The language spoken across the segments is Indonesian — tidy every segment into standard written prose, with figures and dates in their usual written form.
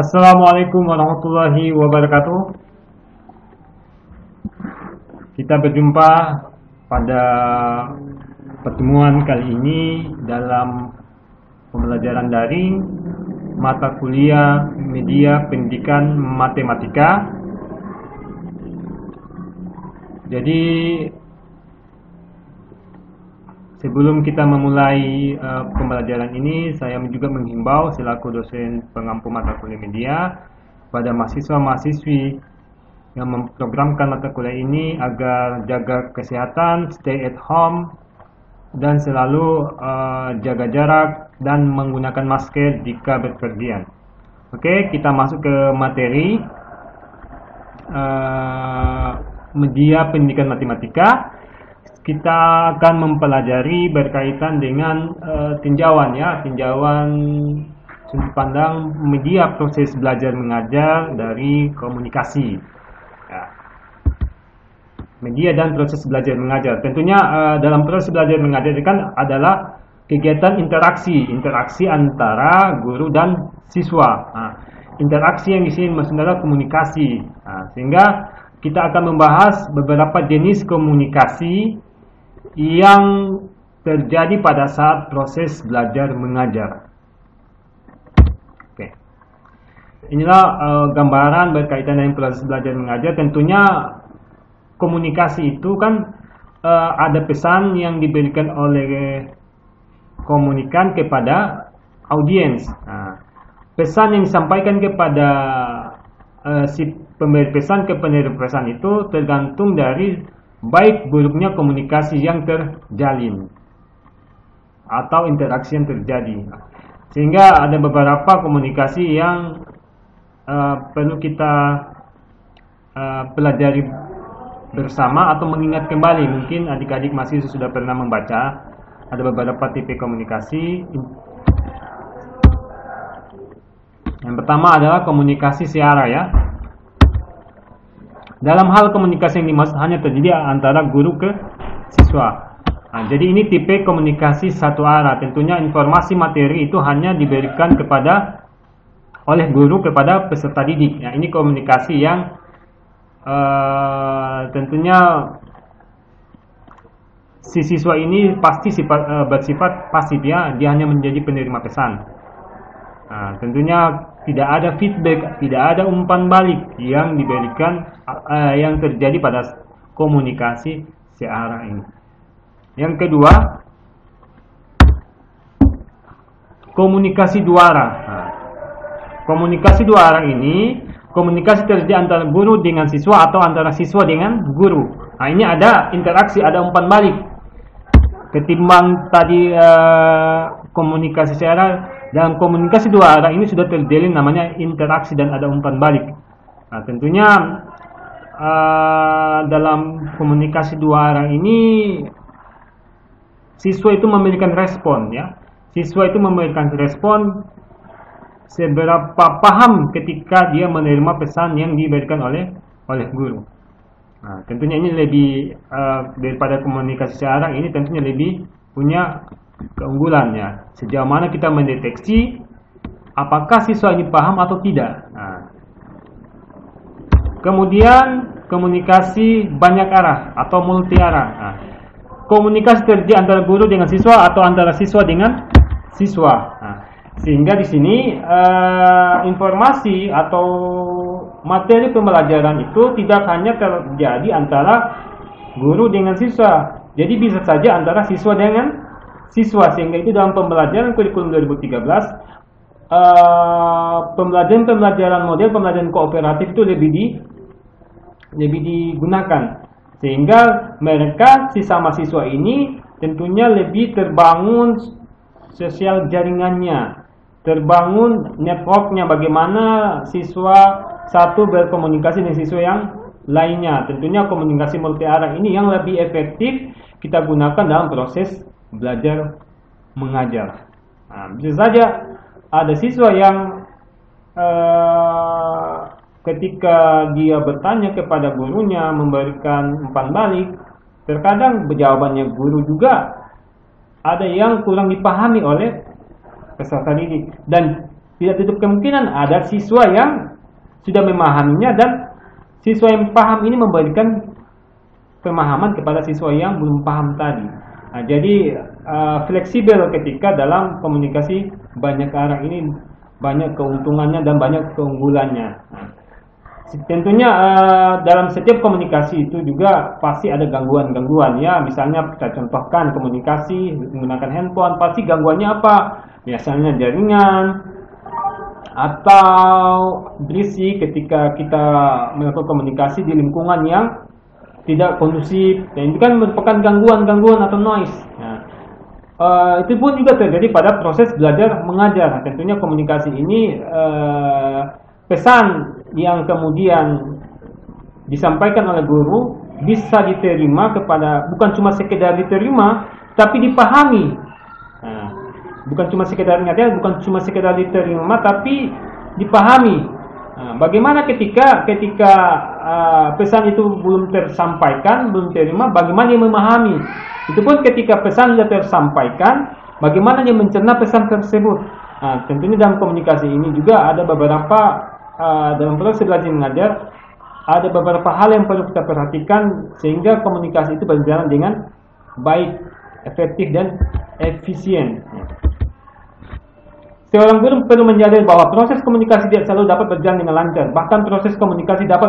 Assalamualaikum warahmatullahi wabarakatuh. Kita berjumpa pada pertemuan kali ini dalam pembelajaran daring mata kuliah media pendidikan matematika. Jadi sebelum kita memulai pembelajaran ini, saya juga menghimbau selaku dosen pengampu mata kuliah media pada mahasiswa-mahasiswi yang memprogramkan mata kuliah ini agar jaga kesehatan, stay at home, dan selalu jaga jarak dan menggunakan masker jika berpergian. Oke, kita masuk ke materi media pendidikan matematika. Kita akan mempelajari berkaitan dengan tinjauan sudut pandang media proses belajar mengajar dari komunikasi. Ya. Media dan proses belajar mengajar. Tentunya dalam proses belajar mengajar kan adalah kegiatan interaksi antara guru dan siswa. Nah, interaksi yang di sini maksudnya adalah komunikasi. Nah, sehingga kita akan membahas beberapa jenis komunikasi yang terjadi pada saat proses belajar mengajar. Oke. Inilah gambaran berkaitan dengan proses belajar mengajar. Tentunya komunikasi itu kan ada pesan yang diberikan oleh komunikan kepada audiens. Nah, pesan yang disampaikan kepada si pemberi pesan ke penerima pesan itu tergantung dari baik buruknya komunikasi yang terjalin atau interaksi yang terjadi. Sehingga ada beberapa komunikasi yang perlu kita pelajari bersama atau mengingat kembali. Mungkin adik-adik masih sudah pernah membaca ada beberapa tipe komunikasi. Yang pertama adalah komunikasi searah ya. Dalam hal komunikasi yang dimaksud hanya terjadi antara guru ke siswa. Nah, jadi ini tipe komunikasi satu arah. Tentunya informasi materi itu hanya diberikan oleh guru kepada peserta didik. Nah, ini komunikasi yang tentunya si siswa ini pasti bersifat pasif ya. Dia hanya menjadi penerima pesan. Nah, tentunya tidak ada feedback, tidak ada umpan balik yang diberikan yang terjadi pada komunikasi searah ini. Yang kedua, komunikasi dua arah. Nah, komunikasi dua arah ini komunikasi terjadi antara guru dengan siswa atau antara siswa dengan guru. Nah, ini ada interaksi, ada umpan balik. Ketimbang tadi komunikasi searah, dalam komunikasi dua arah ini sudah terjalin namanya interaksi dan ada umpan balik. Nah, tentunya dalam komunikasi dua arah ini siswa itu memberikan respon ya. Siswa itu memberikan respon seberapa paham ketika dia menerima pesan yang diberikan oleh guru. Nah, tentunya ini lebih daripada komunikasi searah ini tentunya lebih punya keunggulannya. Sejauh mana kita mendeteksi apakah siswa ini paham atau tidak. Nah, kemudian komunikasi banyak arah atau multi arah. Nah, komunikasi terjadi antara guru dengan siswa atau antara siswa dengan siswa. Nah, sehingga di sini informasi atau materi pembelajaran itu tidak hanya terjadi antara guru dengan siswa. Jadi bisa saja antara siswa dengan siswa, sehingga itu dalam pembelajaran kurikulum 2013 pembelajaran model pembelajaran kooperatif itu lebih digunakan, sehingga mereka sisa mahasiswa ini tentunya lebih terbangun sosial jaringannya, terbangun networknya, bagaimana siswa satu berkomunikasi dengan siswa yang lainnya. Tentunya komunikasi multi arah ini yang lebih efektif kita gunakan dalam proses belajar mengajar. Nah, bisa saja ada siswa yang ketika dia bertanya kepada gurunya memberikan umpan balik, terkadang jawabannya guru juga ada yang kurang dipahami oleh peserta didik, dan tidak tutup kemungkinan ada siswa yang sudah memahaminya dan siswa yang paham ini memberikan pemahaman kepada siswa yang belum paham tadi. Nah, jadi fleksibel ketika dalam komunikasi banyak arah ini banyak keuntungannya dan banyak keunggulannya. Nah, tentunya dalam setiap komunikasi itu juga pasti ada gangguan-gangguan ya. Misalnya kita contohkan komunikasi menggunakan handphone, pasti gangguannya apa? Biasanya jaringan atau berisik ketika kita melakukan komunikasi di lingkungan yang tidak kondusif. Dan itu kan merupakan gangguan-gangguan atau noise. Nah, itu pun juga terjadi pada proses belajar mengajar. Tentunya komunikasi ini pesan yang kemudian disampaikan oleh guru bisa diterima kepada bukan cuma sekedar diterima tapi dipahami. Nah, bukan cuma sekedar ingatnya, bukan cuma sekedar diterima tapi dipahami. Nah, bagaimana ketika pesan itu belum tersampaikan, belum terima, bagaimana dia memahami? Itu pun ketika pesan sudah tersampaikan, bagaimana dia mencerna pesan tersebut? Nah, tentunya dalam komunikasi ini juga ada beberapa dalam proses belajar mengajar ada beberapa hal yang perlu kita perhatikan sehingga komunikasi itu berjalan dengan baik, efektif dan efisien. Seorang guru perlu menyadari bahwa proses komunikasi tidak selalu dapat berjalan dengan lancar. Bahkan proses komunikasi dapat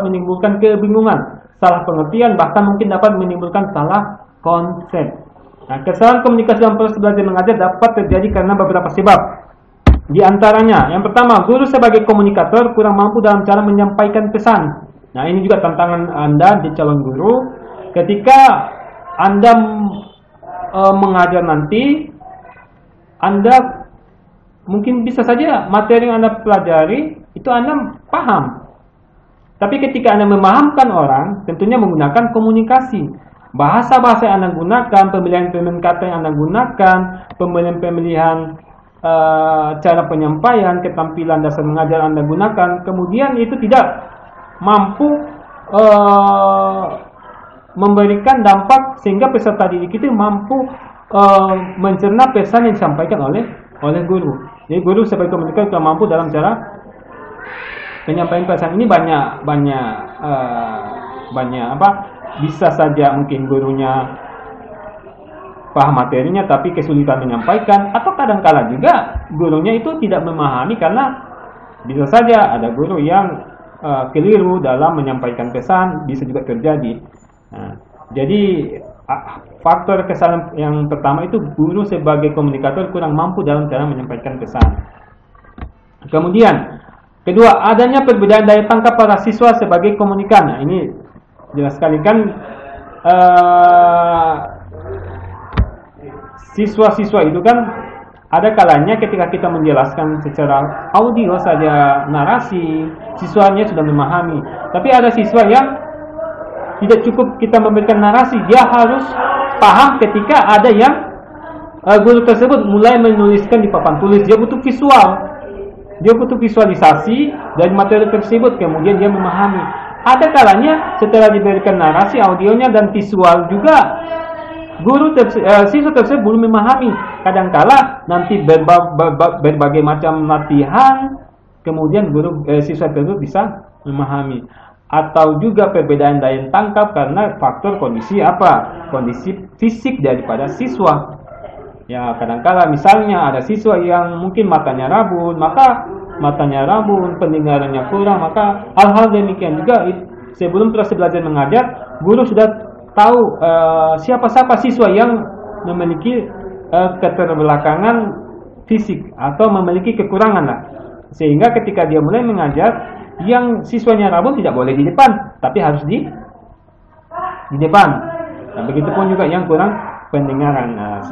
menimbulkan kebingungan, salah pengertian, bahkan mungkin dapat menimbulkan salah konsep. Nah, kesalahan komunikasi dalam proses belajar mengajar dapat terjadi karena beberapa sebab. Di antaranya, yang pertama, guru sebagai komunikator kurang mampu dalam cara menyampaikan pesan. Nah, ini juga tantangan Anda di calon guru. Ketika Anda mengajar nanti, Anda mungkin bisa saja materi yang Anda pelajari itu Anda paham. Tapi ketika Anda memahamkan orang, tentunya menggunakan komunikasi. Bahasa-bahasa yang Anda gunakan, pemilihan-pemilihan kata yang Anda gunakan, pemilihan-pemilihan cara penyampaian, ketampilan dasar mengajar Anda gunakan, kemudian itu tidak mampu memberikan dampak sehingga peserta didik itu mampu mencerna pesan yang disampaikan oleh guru. Jadi guru sebagai komunikator mampu dalam cara penyampaian pesan ini banyak apa? Bisa saja mungkin gurunya paham materinya tapi kesulitan menyampaikan, atau kadang-kala juga gurunya itu tidak memahami karena bisa saja ada guru yang keliru dalam menyampaikan pesan, bisa juga terjadi. Nah, jadi faktor kesalahan yang pertama itu guru sebagai komunikator kurang mampu dalam cara menyampaikan pesan. Kemudian kedua, adanya perbedaan daya tangkap para siswa sebagai komunikan. Nah, ini jelas sekali kan siswa-siswa itu kan ada kalanya ketika kita menjelaskan secara audio saja narasi, siswanya sudah memahami. Tapi ada siswa yang tidak cukup kita memberikan narasi, dia harus paham ketika ada yang guru tersebut mulai menuliskan di papan tulis. Dia butuh visual, dia butuh visualisasi dari materi tersebut, kemudian dia memahami. Ada kalanya setelah diberikan narasi audionya dan visual juga, siswa tersebut belum memahami. Kadangkala nanti berbagai macam latihan, kemudian siswa tersebut bisa memahami. Atau juga perbedaan daya tangkap karena faktor kondisi apa? Kondisi fisik daripada siswa. Ya, kadangkala misalnya ada siswa yang mungkin matanya rabun, pendengarannya kurang, maka hal-hal demikian juga sebelum proses belajar mengajar, guru sudah tahu siapa-siapa siswa yang memiliki keterbelakangan fisik atau memiliki kekurangan lah. Sehingga ketika dia mulai mengajar, yang siswanya rabun tidak boleh di depan, tapi harus di depan. Nah, begitupun juga yang kurang pendengaran. Nah,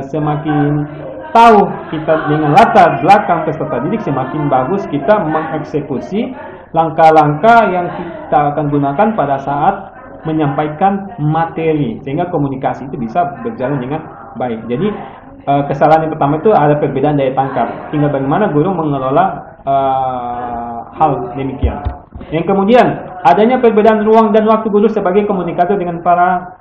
semakin tahu kita dengan latar belakang peserta didik, semakin bagus kita mengeksekusi langkah-langkah yang kita akan gunakan pada saat menyampaikan materi, sehingga komunikasi itu bisa berjalan dengan baik. Jadi kesalahan yang pertama itu ada perbedaan daya tangkap, tinggal bagaimana guru mengelola hal demikian. Yang kemudian adanya perbedaan ruang dan waktu guru sebagai komunikator dengan para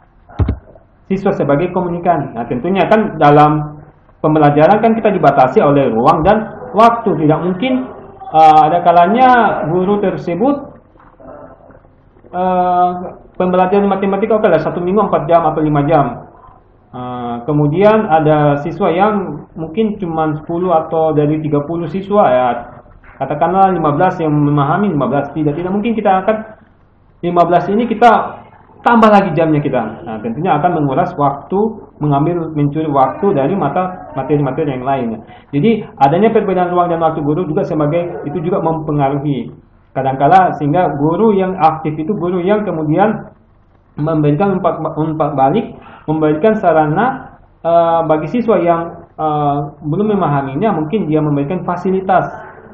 siswa sebagai komunikan. Nah, tentunya kan dalam pembelajaran kan kita dibatasi oleh ruang dan waktu. Tidak mungkin ada kalanya guru tersebut pembelajaran matematika oke lah 1 minggu 4 jam atau 5 jam. Kemudian ada siswa yang mungkin cuma 10 atau dari 30 siswa ya, katakanlah 15 yang memahami, 15 tidak mungkin kita akan 15 ini kita tambah lagi jamnya kita. Nah, tentunya akan menguras waktu, mencuri waktu dari materi-materi yang lainnya. Jadi adanya perbedaan ruang dan waktu guru juga itu juga mempengaruhi. Kadangkala sehingga guru yang aktif itu guru yang kemudian memberikan umpan balik, memberikan sarana bagi siswa yang belum memahaminya, mungkin dia memberikan fasilitas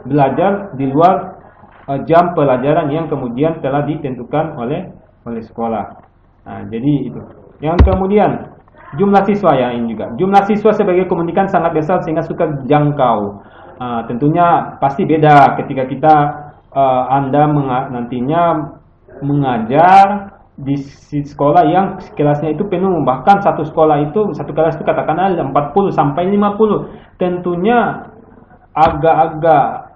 belajar di luar jam pelajaran yang kemudian telah ditentukan oleh sekolah. Nah, jadi itu. Yang kemudian jumlah siswa ya, ini juga. Jumlah siswa sebagai komunikan sangat besar sehingga suka jangkau. Tentunya pasti beda ketika kita Anda nantinya mengajar di sekolah yang kelasnya itu penuh, bahkan satu kelas itu katakanlah 40 sampai 50. Tentunya agak-agak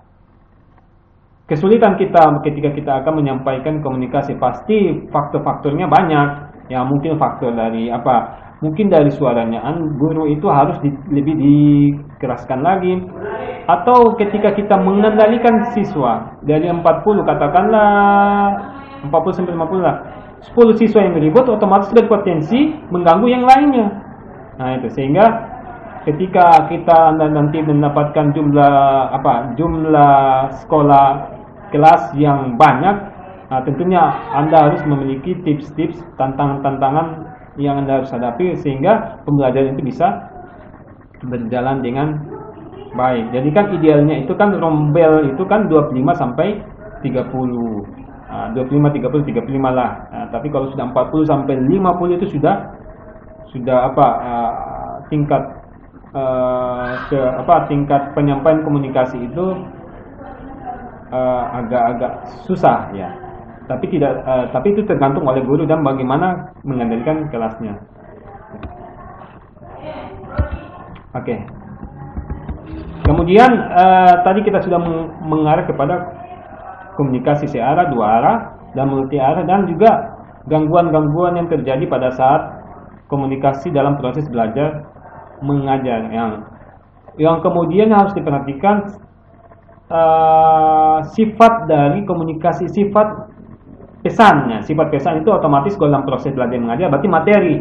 kesulitan kita ketika kita akan menyampaikan komunikasi. Pasti faktor-faktornya banyak. Ya mungkin faktor dari apa? Mungkin dari suaranya guru itu harus lebih dikeraskan lagi. Atau ketika kita mengendalikan siswa dari 40 katakanlah 40 sampai 50 lah. 10 siswa yang ribut otomatis berpotensi mengganggu yang lainnya. Nah itu sehingga ketika kita nanti mendapatkan jumlah sekolah kelas yang banyak, tentunya Anda harus memiliki tips-tips, tantangan-tantangan yang Anda harus hadapi sehingga pembelajaran itu bisa berjalan dengan baik. Jadi kan idealnya itu kan rombel itu kan 25 sampai 30. 25, 30, 35 lah. Tapi kalau sudah 40 sampai 50 itu sudah tingkat penyampaian komunikasi itu agak-agak susah ya. Tapi itu tergantung oleh guru dan bagaimana mengendalikan kelasnya. Oke. Kemudian tadi kita sudah mengarah kepada komunikasi searah, dua arah, dan multi arah, dan juga gangguan-gangguan yang terjadi pada saat komunikasi dalam proses belajar mengajar yang kemudian harus diperhatikan sifat dari komunikasi, sifat pesannya. Sifat pesan itu otomatis dalam proses belajar mengajar berarti materi.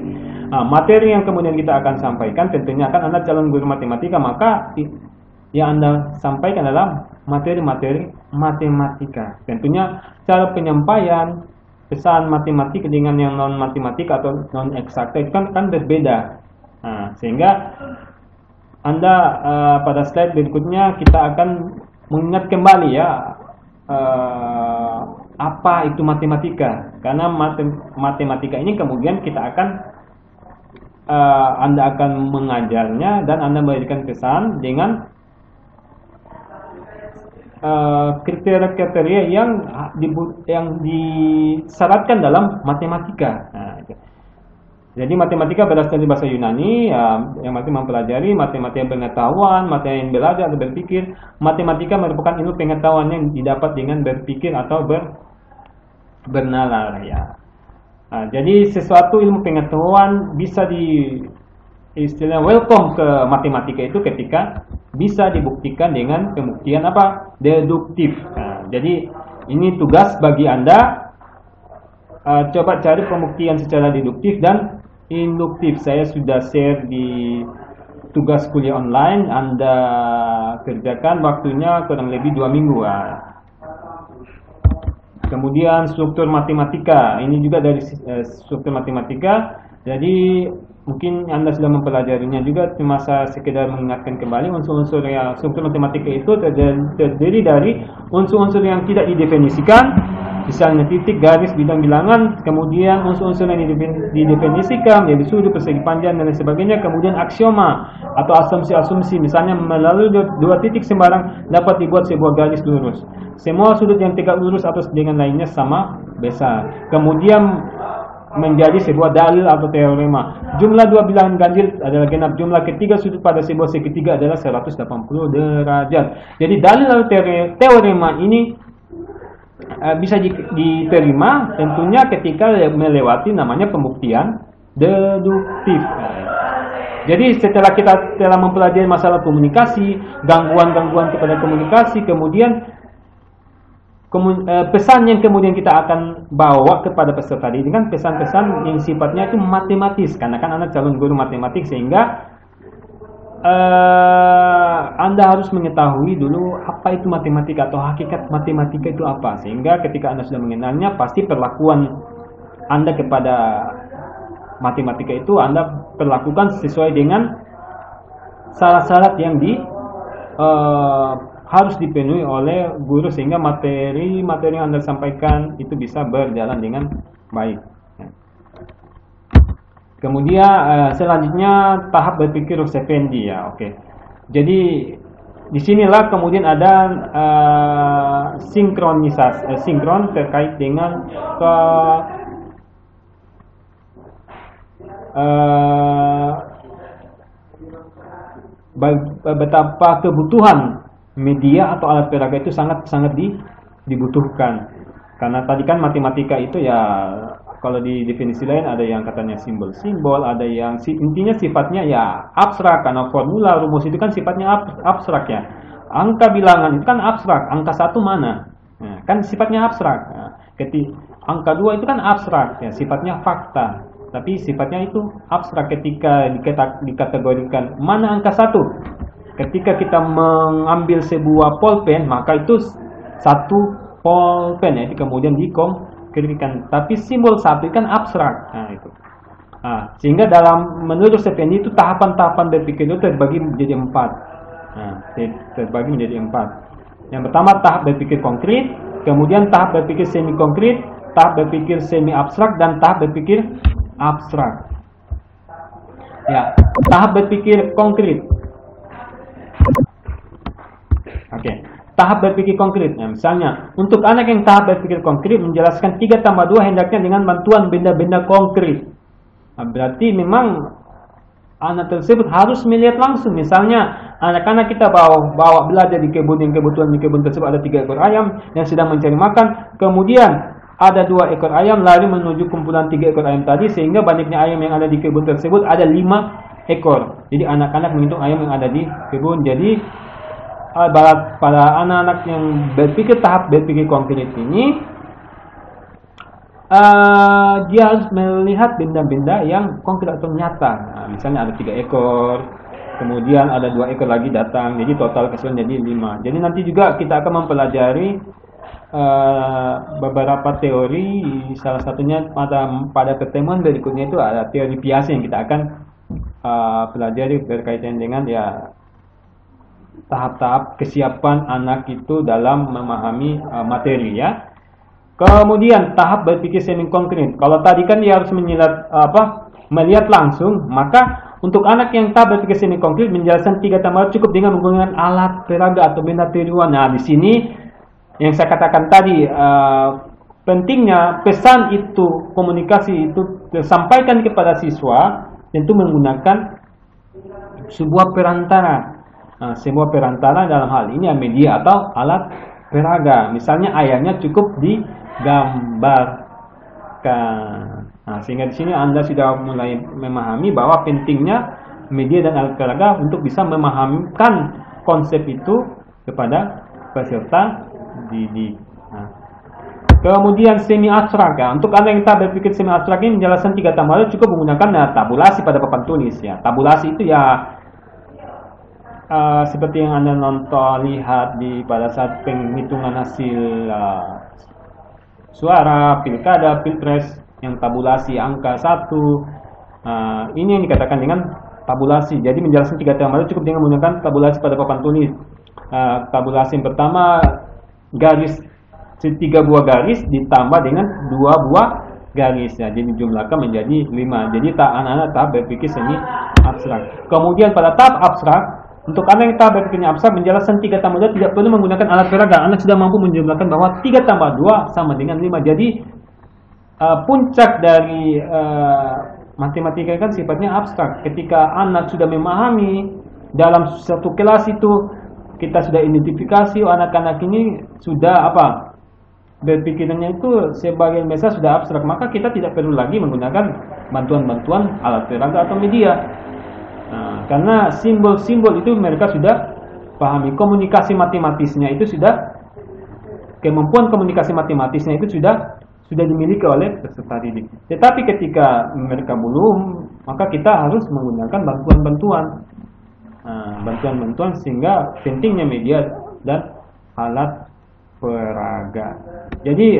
Materi yang kemudian kita akan sampaikan tentunya akan Anda calon guru matematika, maka yang Anda sampaikan adalah materi-materi matematika. Tentunya cara penyampaian pesan matematik dengan yang non matematika atau non eksakta itu kan berbeda. Sehingga Anda pada slide berikutnya kita akan mengingat kembali ya apa itu matematika. Karena matematika ini kemudian kita akan Anda akan mengajarnya dan Anda memberikan pesan dengan kriteria-kriteria yang disyaratkan dalam matematika. Jadi matematika berasal dari bahasa Yunani, yang masih mempelajari matematika pengetahuan, matematika yang belajar atau berpikir. Matematika merupakan ilmu pengetahuan yang didapat dengan berpikir atau bernalar ya. Jadi sesuatu ilmu pengetahuan bisa istilah welcome ke matematika itu ketika bisa dibuktikan dengan pembuktian deduktif. Jadi ini tugas bagi Anda, coba cari pembuktian secara deduktif dan induktif. Saya sudah share di tugas kuliah online, Anda kerjakan, waktunya kurang lebih 2 minggu. Kemudian struktur matematika, ini juga dari struktur matematika. Jadi mungkin Anda sudah mempelajarinya juga, cuma saya sekedar mengingatkan kembali unsur-unsur yang struktur matematika itu terdiri dari unsur-unsur yang tidak didefinisikan, misalnya titik, garis, bidang, bilangan, kemudian unsur-unsur yang didefinisikan, yaitu sudut, persegi, panjang, dan lain sebagainya, kemudian aksioma atau asumsi-asumsi, misalnya melalui dua titik sembarang dapat dibuat sebuah garis lurus. Semua sudut yang tegak lurus atau dengan lainnya sama besar. Kemudian menjadi sebuah dalil atau teorema. Jumlah dua bilangan ganjil adalah genap. Jumlah ketiga sudut pada sebuah segitiga adalah 180 derajat. Jadi dalil atau teorema ini bisa diterima tentunya ketika melewati namanya pembuktian deduktif. Jadi setelah kita telah mempelajari masalah komunikasi, gangguan-gangguan kepada komunikasi, kemudian pesan yang kemudian kita akan bawa kepada peserta didik kan pesan-pesan yang sifatnya itu matematis, karena kan Anda calon guru matematik, sehingga Anda harus mengetahui dulu apa itu matematika atau hakikat matematika itu apa, sehingga ketika Anda sudah mengenalnya pasti perlakuan Anda kepada matematika itu Anda perlakukan sesuai dengan syarat-syarat yang harus dipenuhi oleh guru, sehingga materi yang Anda sampaikan itu bisa berjalan dengan baik. Kemudian selanjutnya tahap berpikir Effendi ya, oke. Jadi disinilah kemudian ada sinkron terkait dengan betapa kebutuhan media atau alat peraga itu sangat dibutuhkan. Karena tadi kan matematika itu ya, kalau di definisi lain ada yang katanya simbol-simbol, ada yang intinya sifatnya ya abstrak, karena formula rumus itu kan sifatnya abstrak ya. Angka bilangan itu kan abstrak, angka 1 mana? Nah, kan sifatnya abstrak. Nah, angka 2 itu kan abstrak ya, sifatnya fakta. Tapi sifatnya itu abstrak ketika dikategorikan. Mana angka 1? Ketika kita mengambil sebuah pulpen, maka itu satu pulpen ya, itu kemudian dikonkretkan. Tapi simbol 1 kan abstrak. Nah, itu. Nah, sehingga menurut Effendi itu tahapan-tahapan berpikir itu terbagi menjadi 4. Nah, terbagi menjadi 4. Yang pertama tahap berpikir konkret, kemudian tahap berpikir semi konkret, tahap berpikir semi abstrak, dan tahap berpikir abstrak. Ya, tahap berpikir konkret. Oke, tahap berpikir konkret. Nah, misalnya, untuk anak yang tahap berpikir konkret menjelaskan 3 tambah 2 hendaknya dengan bantuan benda-benda konkret. Nah, berarti memang anak tersebut harus melihat langsung. Misalnya, anak-anak kita bawa belajar di kebun, yang kebetulan di kebun tersebut ada 3 ekor ayam yang sedang mencari makan. Kemudian ada 2 ekor ayam lari menuju kumpulan 3 ekor ayam tadi, sehingga banyaknya ayam yang ada di kebun tersebut ada 5 ekor. Jadi anak-anak menghitung ayam yang ada di kebun. Jadi pada anak-anak yang berpikir tahap berpikir konkret ini, dia harus melihat benda-benda yang konkret atau nyata. Nah, misalnya ada 3 ekor, kemudian ada 2 ekor lagi datang, jadi total keseluruhan jadi 5. Jadi nanti juga kita akan mempelajari beberapa teori, salah satunya pada pertemuan berikutnya itu ada teori Piaget yang kita akan pelajari berkaitan dengan ya tahap-tahap kesiapan anak itu dalam memahami materi ya. Kemudian tahap berpikir semi konkret. Kalau tadi kan dia harus melihat langsung, maka untuk anak yang tahap berpikir semi konkret menjelaskan 3 tambah cukup dengan menggunakan alat peraga atau benda tiruan. Nah, di sini yang saya katakan tadi, pentingnya pesan itu, komunikasi itu disampaikan kepada siswa tentu menggunakan sebuah perantara. Nah, sebuah perantara dalam hal ini ya media atau alat peraga. Misalnya ayahnya cukup digambarkan. Nah, sehingga di sini Anda sudah mulai memahami bahwa pentingnya media dan alat peraga untuk bisa memahamkan konsep itu kepada peserta didik. Nah, kemudian semi abstrak ya. Untuk Anda yang tak berpikir semi abstrak ini menjelaskan 3 tambah cukup menggunakan tabulasi pada papan tulis ya. Tabulasi itu ya seperti yang Anda lihat pada saat penghitungan hasil suara pilkada, pilpres, yang tabulasi angka 1. Ini yang dikatakan dengan tabulasi. Jadi menjelaskan 3 tambah cukup dengan menggunakan tabulasi pada papan tulis. Tabulasi yang pertama garis 3 buah garis ditambah dengan 2 buah garis ya. Jadi jumlahkan menjadi 5. Jadi anak-anak tahap berpikir semi abstrak. Kemudian pada tahap abstrak, untuk anak yang tahap berpikirnya abstrak menjelaskan 3 tambah 2 tidak perlu menggunakan alat peraga. Anak sudah mampu menjumlahkan bahwa 3 tambah 2 sama dengan 5. Jadi puncak dari matematika kan sifatnya abstrak. Ketika anak sudah memahami dalam satu kelas itu, kita sudah identifikasi anak-anak ini sudah berpikirannya itu sebagian besar sudah abstrak, maka kita tidak perlu lagi menggunakan bantuan-bantuan alat peraga atau media. Karena simbol-simbol itu mereka sudah pahami. Komunikasi matematisnya itu sudah, kemampuan komunikasi matematisnya itu sudah dimiliki oleh peserta didik. Tetapi ketika mereka belum, maka kita harus menggunakan bantuan-bantuan sehingga pentingnya media dan alat peraga. Jadi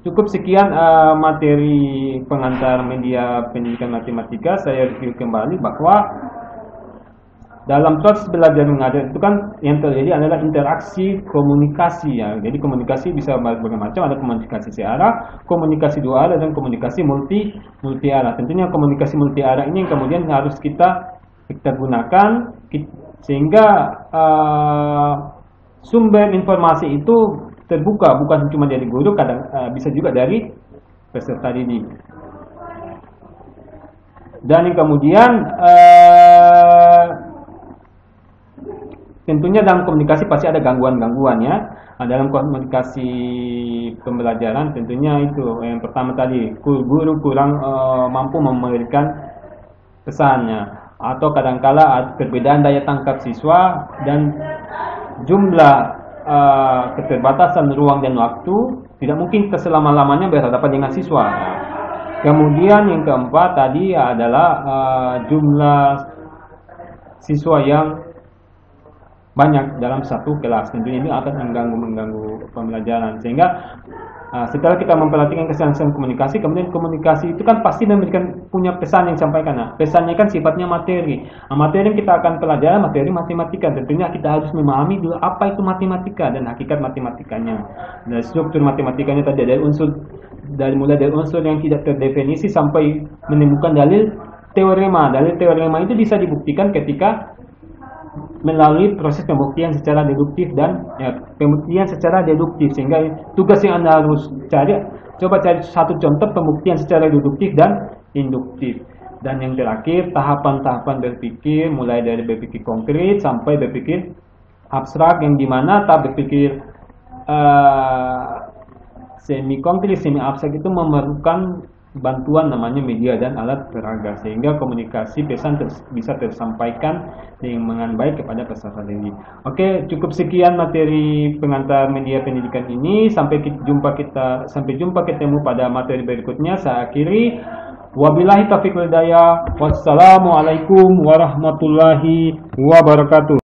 cukup sekian materi pengantar media pendidikan matematika. Saya review kembali bahwa dalam proses belajar mengajar itu kan yang terjadi adalah interaksi komunikasi ya. Jadi komunikasi bisa bermacam, ada komunikasi searah, komunikasi dua arah, dan komunikasi multi arah. Tentunya komunikasi multi arah ini yang kemudian harus kita gunakan sehingga sumber informasi itu terbuka, bukan cuma dari guru, kadang bisa juga dari peserta didik. Dan yang kemudian tentunya dalam komunikasi pasti ada gangguan-gangguan ya. Dalam komunikasi pembelajaran tentunya itu yang pertama tadi, guru kurang mampu memberikan pesannya, atau kadangkala perbedaan daya tangkap siswa dan jumlah keterbatasan ruang dan waktu, tidak mungkin selama-lamanya berhadapan dengan siswa. Kemudian yang keempat tadi adalah jumlah siswa yang banyak dalam satu kelas. Tentunya ini akan mengganggu pembelajaran, sehingga setelah kita memperhatikan kesehatan komunikasi, kemudian komunikasi itu kan pasti punya pesan yang disampaikan. Nah, pesannya kan sifatnya materi. Materi yang kita akan pelajari materi matematika. Tentunya kita harus memahami dulu apa itu matematika dan hakikat matematikanya. Dan struktur matematikanya tadi mulai dari unsur yang tidak terdefinisi sampai menemukan dalil teorema. Dalil teorema itu bisa dibuktikan ketika melalui proses pembuktian secara deduktif dan pembuktian secara deduktif, sehingga tugas yang Anda harus coba cari satu contoh pembuktian secara deduktif dan induktif. Dan yang terakhir, tahapan-tahapan berpikir, mulai dari berpikir konkret sampai berpikir abstrak, yang dimana tahap berpikir semi konkret, semi abstrak itu memerlukan bantuan namanya media dan alat peraga, sehingga komunikasi pesan bisa tersampaikan dengan baik kepada peserta didik. Oke, cukup sekian materi pengantar media pendidikan ini. Sampai jumpa ketemu pada materi berikutnya. Saya akhiri, wabillahi taufiq wal hidayah. Wassalamualaikum warahmatullahi wabarakatuh.